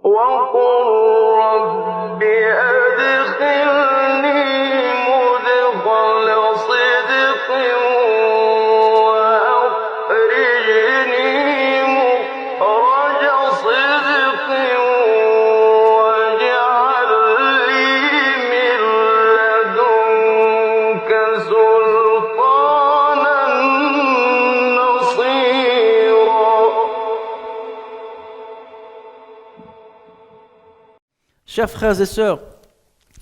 وقل رب أدخلني مدخل صدق وأخرجني مخرج صدق واجعل لي من لدنك سلطانا نصيرا. Chers frères et sœurs,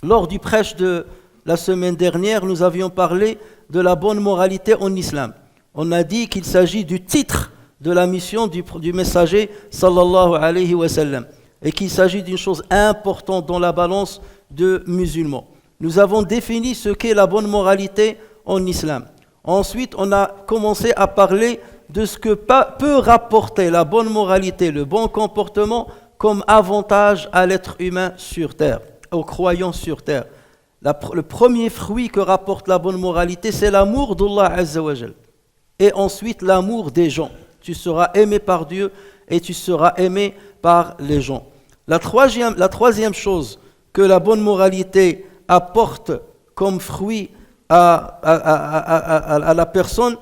lors du prêche de la semaine dernière, nous avions parlé de la bonne moralité en islam. On a dit qu'il s'agit du titre de la mission du messager sallallahu alayhi wa sallam et qu'il s'agit d'une chose importante dans la balance de musulmans. Nous avons défini ce qu'est la bonne moralité en islam. Ensuite, on a commencé à parler de ce que peut rapporter la bonne moralité, le bon comportement comme avantage à l'être humain sur terre, aux croyants sur terre. Le premier fruit que rapporte la bonne moralité, c'est l'amour d'Allah Azza wa Jal. Et ensuite, l'amour des gens. Tu seras aimé par Dieu et tu seras aimé par les gens. La troisième chose que la bonne moralité apporte comme fruit à la personne,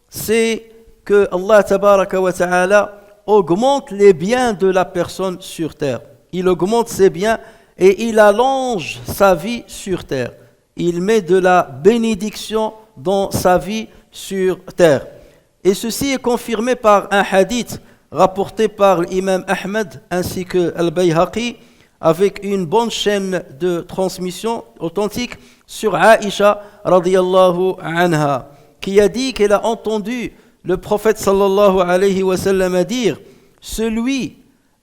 c'est que Allah tabaraka wa ta'ala augmente les biens de la personne sur terre. Il augmente ses biens et il allonge sa vie sur terre. Il met de la bénédiction dans sa vie sur terre. Et ceci est confirmé par un hadith rapporté par l'imam Ahmed ainsi que Al-Bayhaqi avec une bonne chaîne de transmission authentique sur Aïcha radiyallahu anha qui a dit qu'elle a entendu le prophète sallallahu alayhi wa sallam dire « Celui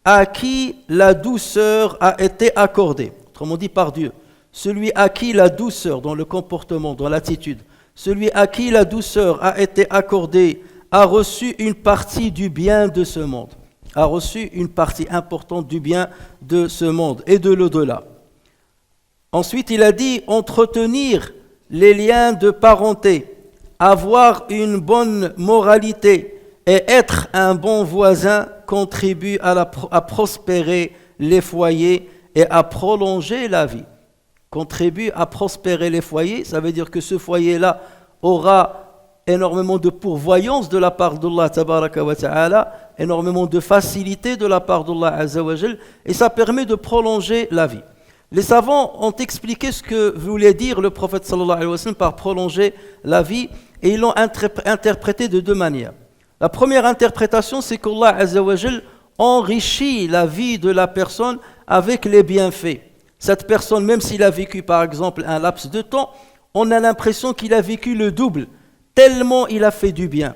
à qui la douceur a été accordée », autrement dit par Dieu, celui à qui la douceur dans le comportement, dans l'attitude, celui à qui la douceur a été accordée a reçu une partie du bien de ce monde, a reçu une partie importante du bien de ce monde et de l'au-delà. Ensuite, il a dit entretenir les liens de parenté, avoir une bonne moralité et être un bon voisin contribue à prospérer les foyers et à prolonger la vie. Contribue à prospérer les foyers, ça veut dire que ce foyer-là aura énormément de pourvoyance de la part d'Allah tabaraka wa ta'ala, énormément de facilité de la part d'Allah azza wa jal, et ça permet de prolonger la vie. Les savants ont expliqué ce que voulait dire le prophète sallallahu alayhi wa sallam par prolonger la vie, et ils l'ont interprété de deux manières. La première interprétation, c'est qu'Allah azza wa jal enrichit la vie de la personne avec les bienfaits. Cette personne, même s'il a vécu par exemple un laps de temps, on a l'impression qu'il a vécu le double, tellement il a fait du bien,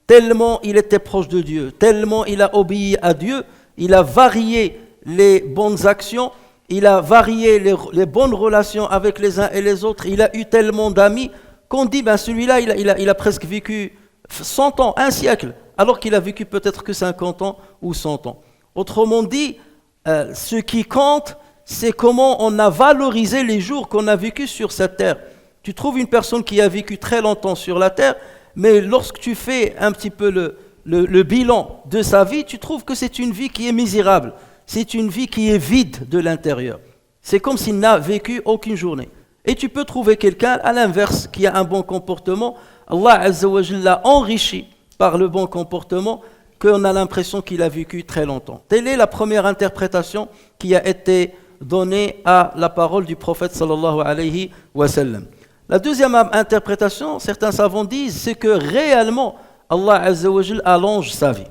tellement il était proche de Dieu, tellement il a obéi à Dieu, il a varié les bonnes actions, il a varié les bonnes relations avec les uns et les autres, il a eu tellement d'amis qu'on dit, celui-là, il a presque vécu 100 ans, un siècle, alors qu'il a vécu peut-être que 50 ans ou 100 ans. Autrement dit, ce qui compte, c'est comment on a valorisé les jours qu'on a vécu sur cette terre. Tu trouves une personne qui a vécu très longtemps sur la terre, mais lorsque tu fais un petit peu le bilan de sa vie, tu trouves que c'est une vie qui est misérable. C'est une vie qui est vide de l'intérieur. C'est comme s'il n'a vécu aucune journée. Et tu peux trouver quelqu'un, à l'inverse, qui a un bon comportement. Allah Azza wa Jalla l'a enrichi par le bon comportement, qu'on a l'impression qu'il a vécu très longtemps. Telle est la première interprétation qui a été donnée à la parole du prophète sallallahu alayhi wa sallam. La deuxième interprétation, certains savants disent, c'est que réellement, Allah Azza wa Jalla allonge sa vie.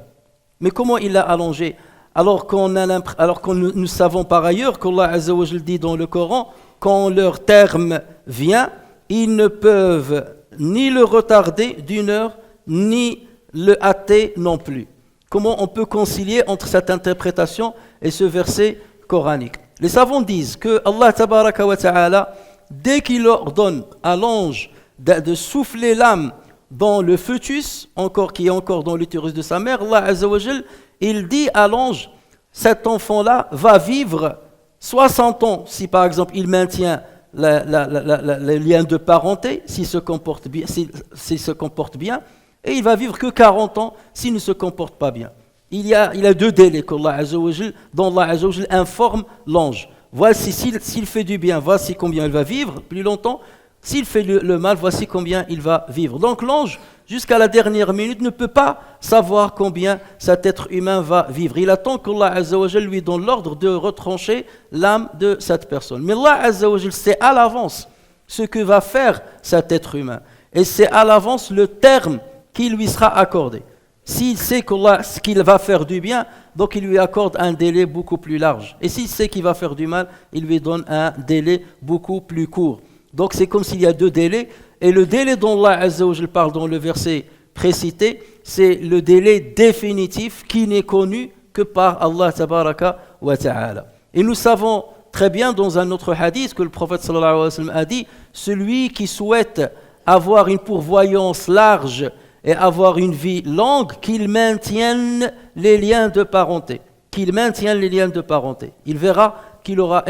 Mais comment il l'a allongé ? Alors que nous savons par ailleurs qu'Allah Azza wa Jalla dit dans le Coran, quand leur terme vient, ils ne peuvent ni le retarder d'une heure, ni le hâter non plus. Comment on peut concilier entre cette interprétation et ce verset coranique ? Les savants disent que Allah tabaraka wa ta'ala, dès qu'il ordonne à l'ange de souffler l'âme dans le fœtus, qui est encore dans l'utérus de sa mère, Allah Azza wa Jal, il dit à l'ange, cet enfant-là va vivre 60 ans, si par exemple il maintient les liens de parenté, s'il se comporte bien, et il va vivre que 40 ans s'il ne se comporte pas bien. il a deux délais qu'Allah Azza wa Jal, dont Allah Azza wa Jal informe l'ange. Voici, s'il fait du bien, voici combien il va vivre plus longtemps. S'il fait le mal, voici combien il va vivre. Donc l'ange, jusqu'à la dernière minute, ne peut pas savoir combien cet être humain va vivre. Il attend qu'Allah Azza wa Jal lui donne l'ordre de retrancher l'âme de cette personne. Mais Allah Azza wa Jal sait à l'avance ce que va faire cet être humain. Et c'est à l'avance le terme qui lui sera accordé. S'il sait ce qu'il va faire du bien, donc il lui accorde un délai beaucoup plus large. Et s'il sait qu'il va faire du mal, il lui donne un délai beaucoup plus court. Donc c'est comme s'il y a deux délais. Et le délai dont Allah Azza wa Jal parle dans le verset précité, c'est le délai définitif qui n'est connu que par Allah Tabaraka wa Ta'ala. Et nous savons très bien dans un autre hadith que le prophète sallallahu alayhi wa sallam a dit, celui qui souhaite avoir une pourvoyance large et avoir une vie longue, qu'il maintienne les liens de parenté. Qu'il maintienne les liens de parenté. Il verra qu'il aura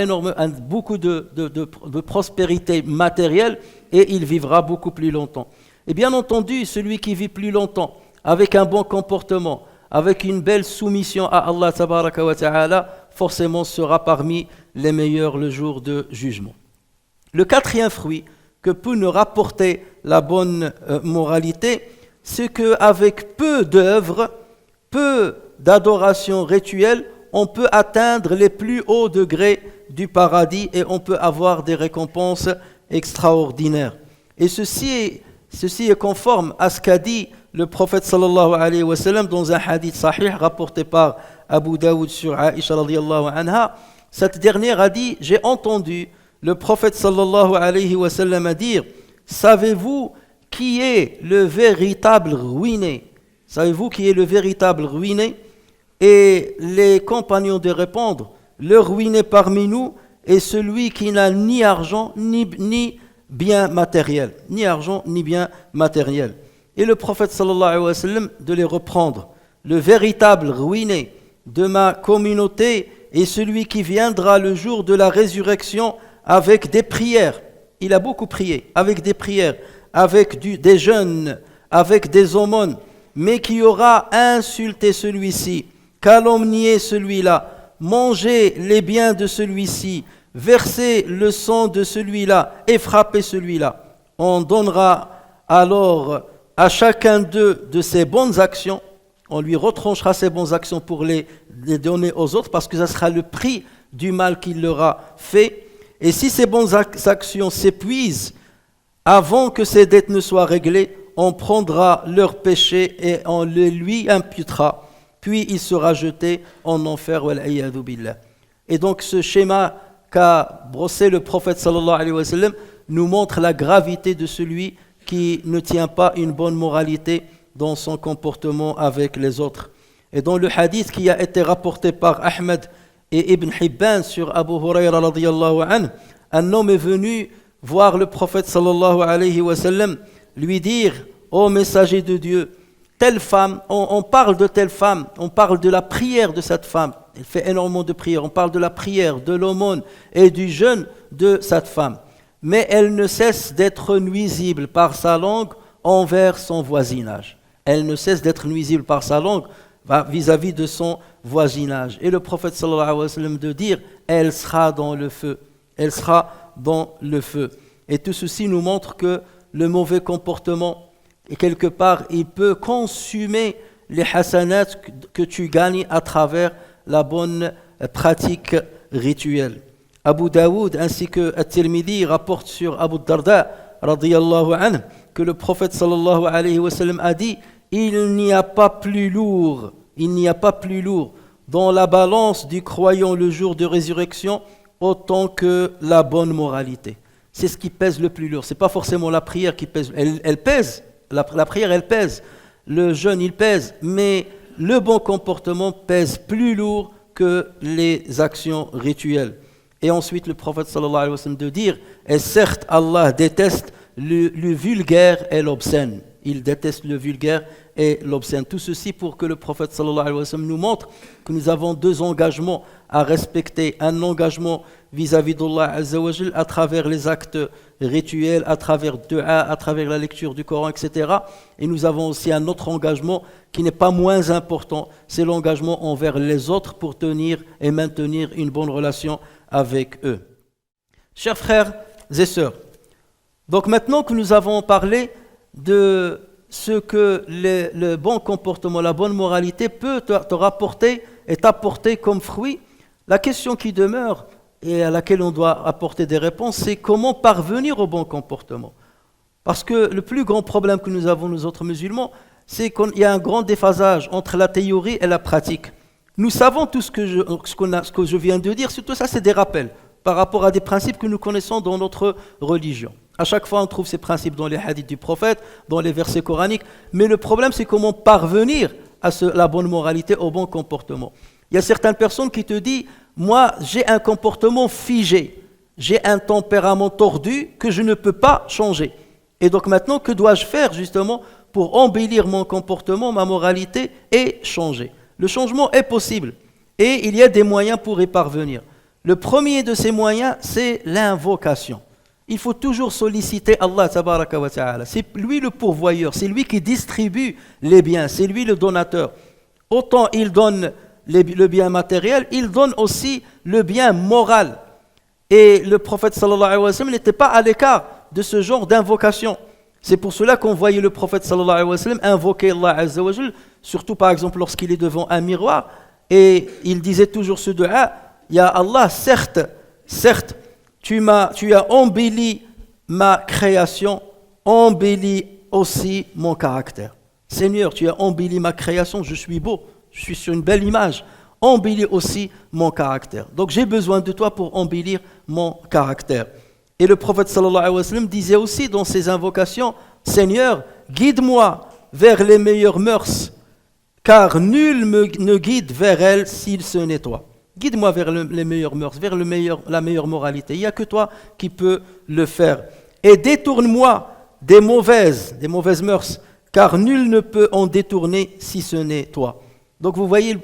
beaucoup de prospérité matérielle et il vivra beaucoup plus longtemps. Et bien entendu, celui qui vit plus longtemps, avec un bon comportement, avec une belle soumission à Allah Tabaraka wa Ta'ala, forcément sera parmi les meilleurs le jour de jugement. Le quatrième fruit que peut nous rapporter la bonne moralité, c'est qu'avec peu d'œuvres, peu d'adoration rituelle, on peut atteindre les plus hauts degrés du paradis et on peut avoir des récompenses extraordinaires. Et ceci est conforme à ce qu'a dit le prophète sallallahu alayhi wa sallam dans un hadith sahih rapporté par Abu Daoud sur Aïcha radiyallahu anha. Cette dernière a dit, j'ai entendu le prophète sallallahu alayhi wa sallam dire, savez-vous qui est le véritable ruiné? Savez-vous qui est le véritable ruiné? Et les compagnons de répondre, le ruiné parmi nous est celui qui n'a ni argent ni bien matériel. Ni argent ni bien matériel. Et le prophète sallallahu alayhi wa sallam de les reprendre. Le véritable ruiné de ma communauté est celui qui viendra le jour de la résurrection avec des prières. Il a beaucoup prié, avec des prières, avec des jeûnes, avec des aumônes, mais qui aura insulté celui-ci, calomnié celui-là, mangé les biens de celui-ci, versé le sang de celui-là et frappé celui-là. On donnera alors à chacun d'eux de ses bonnes actions, on lui retranchera ses bonnes actions pour les donner aux autres parce que ça sera le prix du mal qu'il leur a fait. Et si ces bonnes actions s'épuisent avant que ces dettes ne soient réglées, on prendra leurs péchés et on les lui imputera. Puis il sera jeté en enfer. Wal-iyadhu billah. Et donc ce schéma qu'a brossé le prophète sallallahu alayhi wa sallam nous montre la gravité de celui qui ne tient pas une bonne moralité dans son comportement avec les autres. Et dans le hadith qui a été rapporté par Ahmed et Ibn Hibban sur Abu Huraira radiyallahu anhu, un homme est venu voir le prophète sallallahu alayhi wa sallam lui dire, ô messager de Dieu, telle femme, on parle de telle femme, on parle de la prière de cette femme, elle fait énormément de prières, on parle de la prière, de l'aumône et du jeûne de cette femme, mais elle ne cesse d'être nuisible par sa langue envers son voisinage. Elle ne cesse d'être nuisible par sa langue vis-à-vis de son voisinage. Et le prophète sallallahu alayhi wa sallam de dire, elle sera dans le feu. Elle sera dans le feu. Et tout ceci nous montre que le mauvais comportement, et quelque part, il peut consumer les hasanats que tu gagnes à travers la bonne pratique rituelle. Abu Daoud ainsi que At-Tirmidhi rapportent sur Abu Darda radiyallahu anhu que le prophète sallallahu alayhi wa sallam a dit, il n'y a pas plus lourd dans la balance du croyant le jour de résurrection autant que la bonne moralité. C'est ce qui pèse le plus lourd. C'est pas forcément la prière qui pèse. Elle pèse. La prière, elle pèse. Le jeûne, il pèse. Mais le bon comportement pèse plus lourd que les actions rituelles. Et ensuite, le prophète sallallahu alayhi wa sallam de dire, et certes, Allah déteste le vulgaire et l'obscène. Il déteste le vulgaire et l'obscène. Tout ceci pour que le prophète sallallahu alayhi wa sallam nous montre que nous avons deux engagements à respecter un engagement vis-à-vis d'Allah Azza wa Jal à travers les actes rituels, à travers dua, à travers la lecture du Coran, etc. Et nous avons aussi un autre engagement qui n'est pas moins important, c'est l'engagement envers les autres pour tenir et maintenir une bonne relation avec eux. Chers frères et sœurs, donc maintenant que nous avons parlé de ce que le bon comportement, la bonne moralité peut te rapporter et t'apporter comme fruit, la question qui demeure et à laquelle on doit apporter des réponses, c'est comment parvenir au bon comportement. Parce que le plus grand problème que nous avons, nous autres musulmans, c'est qu'il y a un grand déphasage entre la théorie et la pratique. Nous savons tout ce que je viens de dire, surtout ça c'est des rappels par rapport à des principes que nous connaissons dans notre religion. À chaque fois on trouve ces principes dans les hadiths du prophète, dans les versets coraniques, mais le problème c'est comment parvenir à la bonne moralité, au bon comportement. Il y a certaines personnes qui te disent, moi j'ai un comportement figé, j'ai un tempérament tordu que je ne peux pas changer. Et donc maintenant, que dois-je faire justement pour embellir mon comportement, ma moralité et changer? Le changement est possible et il y a des moyens pour y parvenir. Le premier de ces moyens, c'est l'invocation. Il faut toujours solliciter Allah tabaraka wa ta'ala. C'est lui le pourvoyeur, c'est lui qui distribue les biens, c'est lui le donateur. Autant il donne le bien matériel, il donne aussi le bien moral. Et le prophète sallallahu alayhi wa sallam n'était pas à l'écart de ce genre d'invocation. C'est pour cela qu'on voyait le prophète sallallahu alayhi wa sallam invoquer Allah azza wa jal, surtout par exemple lorsqu'il est devant un miroir, et il disait toujours ce dua, Ya Allah, certes, tu as embelli ma création, embelli aussi mon caractère. Seigneur, tu as embelli ma création, je suis beau, je suis sur une belle image, embellis aussi mon caractère. Donc j'ai besoin de toi pour embellir mon caractère. Et le prophète sallallahu alayhi wa sallam disait aussi dans ses invocations, Seigneur, guide-moi vers les meilleures mœurs, car nul ne guide vers elles s'il se nettoie. Guide-moi vers les meilleures mœurs, vers la meilleure moralité. Il n'y a que toi qui peux le faire. Et détourne-moi des mauvaises mœurs, car nul ne peut en détourner si ce n'est toi. Donc vous voyez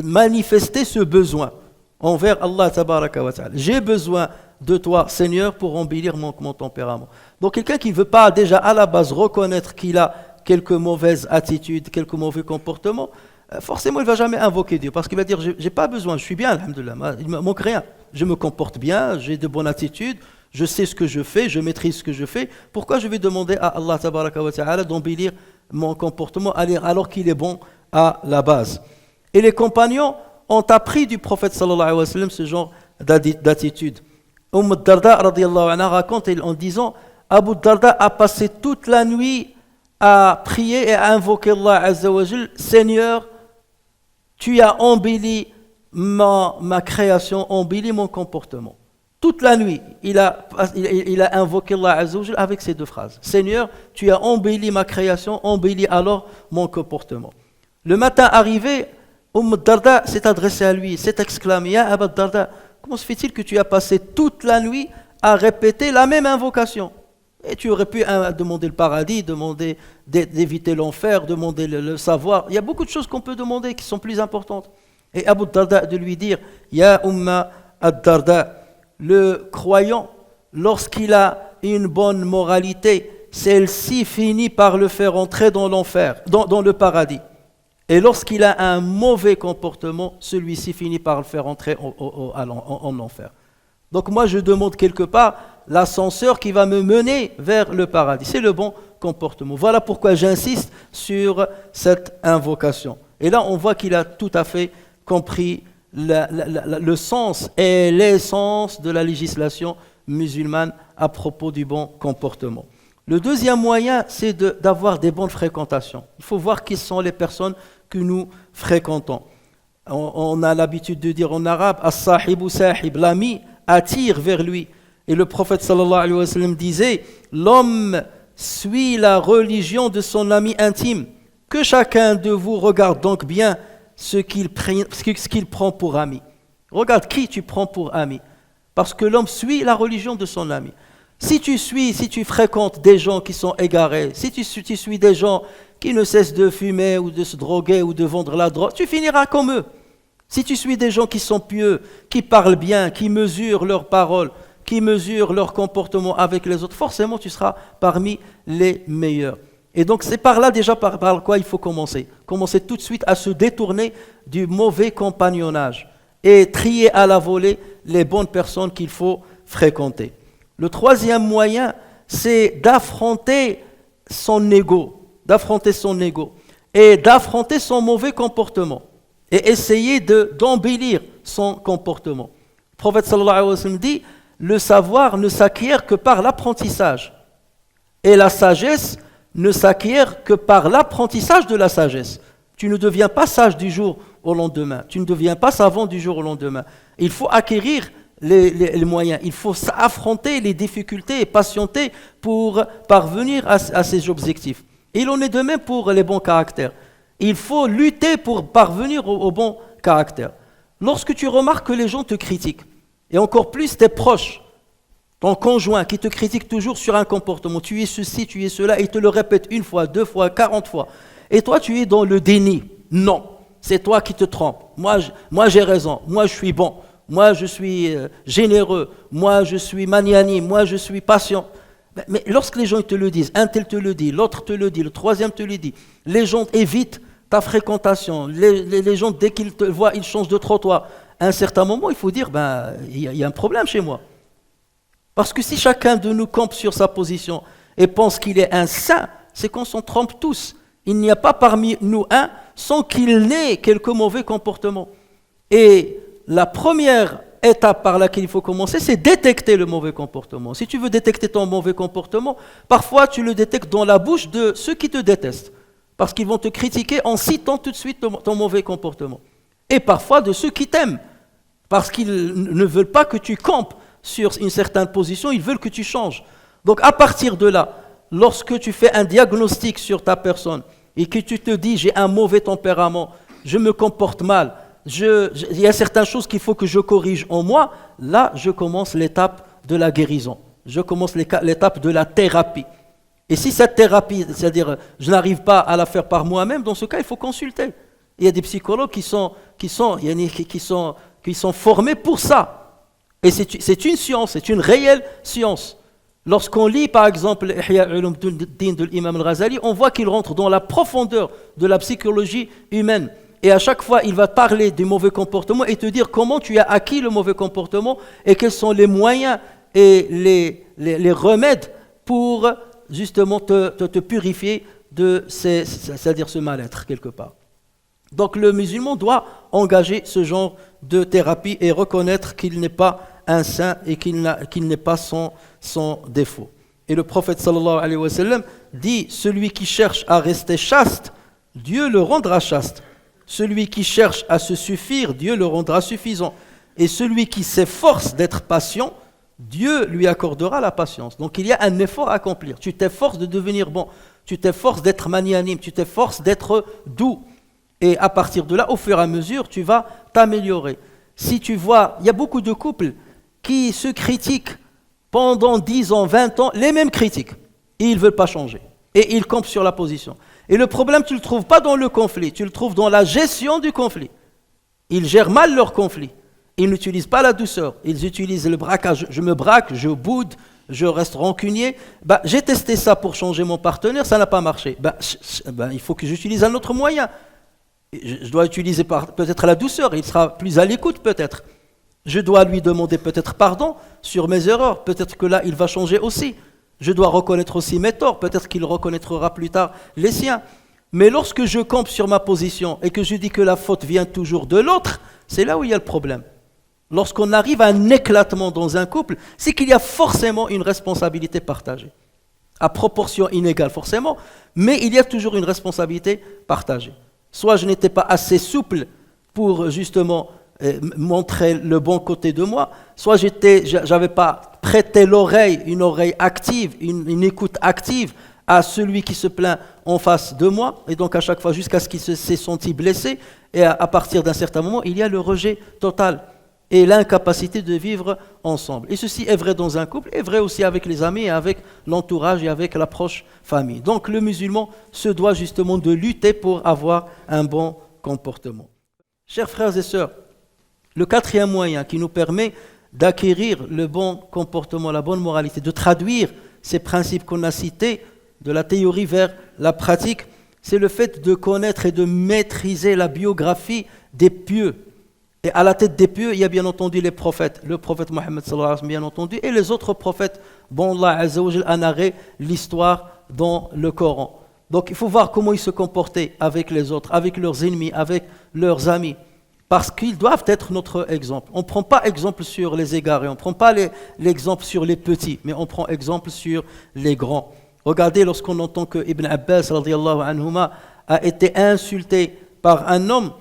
manifester ce besoin envers Allah tabaraka wa ta'ala. J'ai besoin de toi, Seigneur, pour embellir mon tempérament. Donc quelqu'un qui ne veut pas déjà à la base reconnaître qu'il a quelques mauvaises attitudes, quelques mauvais comportements, forcément il ne va jamais invoquer Dieu, parce qu'il va dire, j'ai pas besoin, je suis bien, alhamdoulilah, il ne me manque rien. Je me comporte bien, j'ai de bonnes attitudes, je sais ce que je fais, je maîtrise ce que je fais. Pourquoi je vais demander à Allah tabaraka wa ta'ala d'embellir mon comportement alors qu'il est bon à la base? Et les compagnons ont appris du prophète sallallahu alayhi wa sallam ce genre d'attitude. Darda radiyallahu anha raconte en disant, Abu Darda a passé toute la nuit à prier et à invoquer Allah azza wa jal, Seigneur, tu as embelli ma création, embelli mon comportement. Toute la nuit, il a invoqué Allah azza wa jal avec ces deux phrases. Seigneur, tu as embelli ma création, embelli alors mon comportement. Le matin arrivé, Darda s'est adressé à lui, s'est exclamé, Ya Abu Darda, comment se fait-il que tu as passé toute la nuit à répéter la même invocation? Et tu aurais pu demander le paradis, demander d'éviter l'enfer, demander le savoir. Il y a beaucoup de choses qu'on peut demander qui sont plus importantes. Et Abu Darda de lui dire, Ya Umma ad-Darda, le croyant, lorsqu'il a une bonne moralité, celle-ci finit par le faire entrer dans l'enfer, dans le paradis. Et lorsqu'il a un mauvais comportement, celui-ci finit par le faire entrer en enfer. Donc moi je demande quelque part l'ascenseur qui va me mener vers le paradis. C'est le bon comportement. Voilà pourquoi j'insiste sur cette invocation. Et là on voit qu'il a tout à fait compris le sens et l'essence de la législation musulmane à propos du bon comportement. Le deuxième moyen, c'est d'avoir des bonnes fréquentations. Il faut voir qui sont les personnes que nous fréquentons. On a l'habitude de dire en arabe, as-sahibu sahib, l'ami attire vers lui. Et le prophète sallallahu alayhi wa sallam disait, l'homme suit la religion de son ami intime. Que chacun de vous regarde donc bien ce qu'il prend pour ami. Regarde qui tu prends pour ami. Parce que l'homme suit la religion de son ami. Si tu fréquentes des gens qui sont égarés, si tu suis des gens qui ne cessent de fumer ou de se droguer ou de vendre la drogue, tu finiras comme eux. Si tu suis des gens qui sont pieux, qui parlent bien, qui mesurent leurs paroles, qui mesurent leur comportement avec les autres, forcément tu seras parmi les meilleurs. Et donc c'est par là déjà par quoi il faut commencer. Commencer tout de suite à se détourner du mauvais compagnonnage et trier à la volée les bonnes personnes qu'il faut fréquenter. Le troisième moyen, c'est d'affronter son ego, et d'affronter son mauvais comportement et essayer d'embellir son comportement. Le prophète sallallahu alayhi wa sallam dit, le savoir ne s'acquiert que par l'apprentissage et la sagesse ne s'acquiert que par l'apprentissage de la sagesse. Tu ne deviens pas sage du jour au lendemain, tu ne deviens pas savant du jour au lendemain. Il faut acquérir les moyens, il faut affronter les difficultés et patienter pour parvenir à ces objectifs. Et il en est de même pour les bons caractères. Il faut lutter pour parvenir au bon caractère. Lorsque tu remarques que les gens te critiquent, et encore plus tes proches, ton conjoint qui te critique toujours sur un comportement, tu es ceci, tu es cela, et il te le répète 1 fois, 2 fois, 40 fois, et toi tu es dans le déni. Non, c'est toi qui te trompes. Moi j'ai raison, moi je suis bon, moi je suis généreux, moi je suis magnanime, moi je suis patient. Mais lorsque les gens te le disent, un tel te le dit, l'autre te le dit, le troisième te le dit, les gens évitent ta fréquentation, les gens dès qu'ils te voient, ils changent de trottoir. À un certain moment, il faut dire, il y a un problème chez moi. Parce que si chacun de nous campe sur sa position et pense qu'il est un saint, c'est qu'on s'en trompe tous. Il n'y a pas parmi nous un sans qu'il n'ait quelques mauvais comportements. Et la première étape par laquelle il faut commencer, c'est détecter le mauvais comportement. Si tu veux détecter ton mauvais comportement, parfois tu le détectes dans la bouche de ceux qui te détestent. Parce qu'ils vont te critiquer en citant tout de suite ton mauvais comportement. Et parfois de ceux qui t'aiment. Parce qu'ils ne veulent pas que tu campes sur une certaine position, ils veulent que tu changes. Donc à partir de là, lorsque tu fais un diagnostic sur ta personne et que tu te dis j'ai un mauvais tempérament, je me comporte mal, il y a certaines choses qu'il faut que je corrige en moi, là je commence l'étape de la guérison, je commence l'étape de la thérapie. Et si cette thérapie, c'est-à-dire je n'arrive pas à la faire par moi-même, dans ce cas il faut consulter. Il y a des psychologues qui sont formés pour ça. Et c'est une science, c'est une réelle science. Lorsqu'on lit par exemple Ihya Ulumuddin de l'imam al-Ghazali, on voit qu'il rentre dans la profondeur de la psychologie humaine. Et à chaque fois, il va parler du mauvais comportement et te dire comment tu as acquis le mauvais comportement et quels sont les moyens et les remèdes pour justement te purifier de c'est-à-dire ce mal-être quelque part. Donc le musulman doit engager ce genre de thérapie et reconnaître qu'il n'est pas un saint et qu'il n'est pas sans défaut. Et le prophète sallallahu alayhi wa sallam dit, celui qui cherche à rester chaste, Dieu le rendra chaste. Celui qui cherche à se suffire, Dieu le rendra suffisant. Et celui qui s'efforce d'être patient, Dieu lui accordera la patience. Donc il y a un effort à accomplir. Tu t'efforces de devenir bon, tu t'efforces d'être magnanime, tu t'efforces d'être doux. Et à partir de là, au fur et à mesure, tu vas t'améliorer. Si tu vois, il y a beaucoup de couples qui se critiquent pendant 10 ans, 20 ans, les mêmes critiques. Et ils ne veulent pas changer. Et ils campent sur la position. Et le problème, tu ne le trouves pas dans le conflit, tu le trouves dans la gestion du conflit. Ils gèrent mal leur conflit. Ils n'utilisent pas la douceur. Ils utilisent le braquage. Je me braque, je boude, je reste rancunier. J'ai testé ça pour changer mon partenaire, ça n'a pas marché. Il faut que j'utilise un autre moyen. Je dois utiliser peut-être la douceur, il sera plus à l'écoute peut-être. Je dois lui demander peut-être pardon sur mes erreurs, peut-être que là il va changer aussi. Je dois reconnaître aussi mes torts, peut-être qu'il reconnaîtra plus tard les siens. Mais lorsque je campe sur ma position et que je dis que la faute vient toujours de l'autre, c'est là où il y a le problème. Lorsqu'on arrive à un éclatement dans un couple, c'est qu'il y a forcément une responsabilité partagée. À proportion inégale forcément, mais il y a toujours une responsabilité partagée. Soit je n'étais pas assez souple pour justement montrer le bon côté de moi, soit j'avais pas prêté l'oreille, une oreille active, une écoute active à celui qui se plaint en face de moi, et donc à chaque fois jusqu'à ce qu'il s'est senti blessé, et à partir d'un certain moment, il y a le rejet total et l'incapacité de vivre ensemble. Et ceci est vrai dans un couple, est vrai aussi avec les amis, avec l'entourage et avec la proche famille. Donc le musulman se doit justement de lutter pour avoir un bon comportement. Chers frères et sœurs, Le quatrième moyen qui nous permet d'acquérir le bon comportement, la bonne moralité, de traduire ces principes qu'on a cités de la théorie vers la pratique, c'est le fait de connaître et de maîtriser la biographie des pieux. Et à la tête des pieux, il y a bien entendu les prophètes, le prophète Mohammed sallallahu alayhi wa sallam, bien entendu, et les autres prophètes dont Allah Azza wa Jal a narré l'histoire dans le Coran. Donc il faut voir comment ils se comportaient avec les autres, avec leurs ennemis, avec leurs amis. Parce qu'ils doivent être notre exemple. On ne prend pas exemple sur les égarés, on ne prend pas l'exemple sur les petits, mais on prend exemple sur les grands. Regardez lorsqu'on entend que Ibn Abbas radiyallahu anhuma a été insulté par un homme,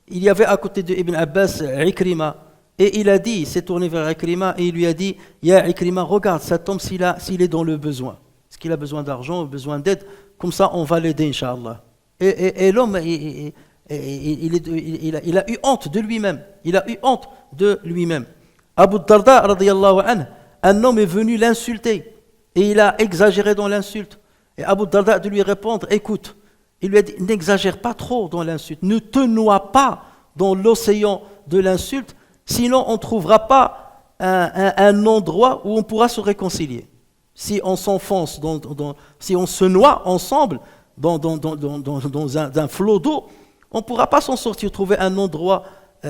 il y avait à côté de Ibn Abbas Ikrima, et il a dit, il s'est tourné vers Ikrima et il lui a dit, Ya Ikrima, regarde cet homme s'il est dans le besoin. Est-ce qu'il a besoin d'argent, besoin d'aide? Comme ça on va l'aider, Inch'Allah. Et l'homme, il a eu honte de lui-même. Il a eu honte de lui-même. Abu Darda, radiyallahu anhu, un homme est venu l'insulter. Et il a exagéré dans l'insulte. Et Abu Darda a dû lui répondre, écoute, il lui a dit, n'exagère pas trop dans l'insulte. Ne te noie pas dans l'océan de l'insulte, sinon on ne trouvera pas un endroit où on pourra se réconcilier. Si on s'enfonce, si on se noie ensemble dans un flot d'eau, on ne pourra pas s'en sortir, trouver un endroit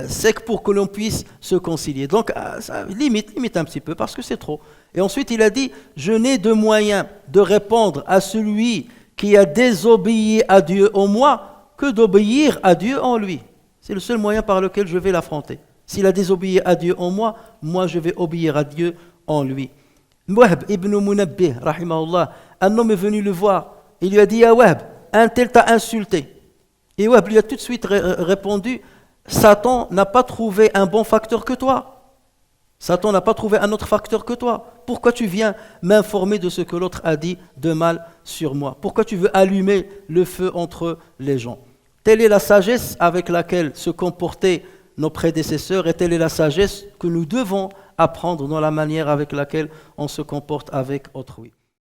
sec pour que l'on puisse se concilier. Donc, ça limite un petit peu parce que c'est trop. Et ensuite, il a dit, je n'ai de moyen de répondre à celui qui a désobéi à Dieu en moi que d'obéir à Dieu en lui. C'est le seul moyen par lequel je vais l'affronter. S'il a désobéi à Dieu en moi, moi je vais obéir à Dieu en lui. Wahb ibn Munabbih, rahimahullah, un homme est venu le voir. Il lui a dit, ya Wahb, un tel t'a insulté. Et Wahb lui a tout de suite répondu, Satan n'a pas trouvé un bon facteur que toi. Satan n'a pas trouvé un autre facteur que toi. Pourquoi tu viens m'informer de ce que l'autre a dit de mal sur moi? Pourquoi tu veux allumer le feu entre les gens? Telle est la sagesse avec laquelle se comportaient nos prédécesseurs et telle est la sagesse que nous devons apprendre dans la manière avec laquelle on se comporte avec autrui.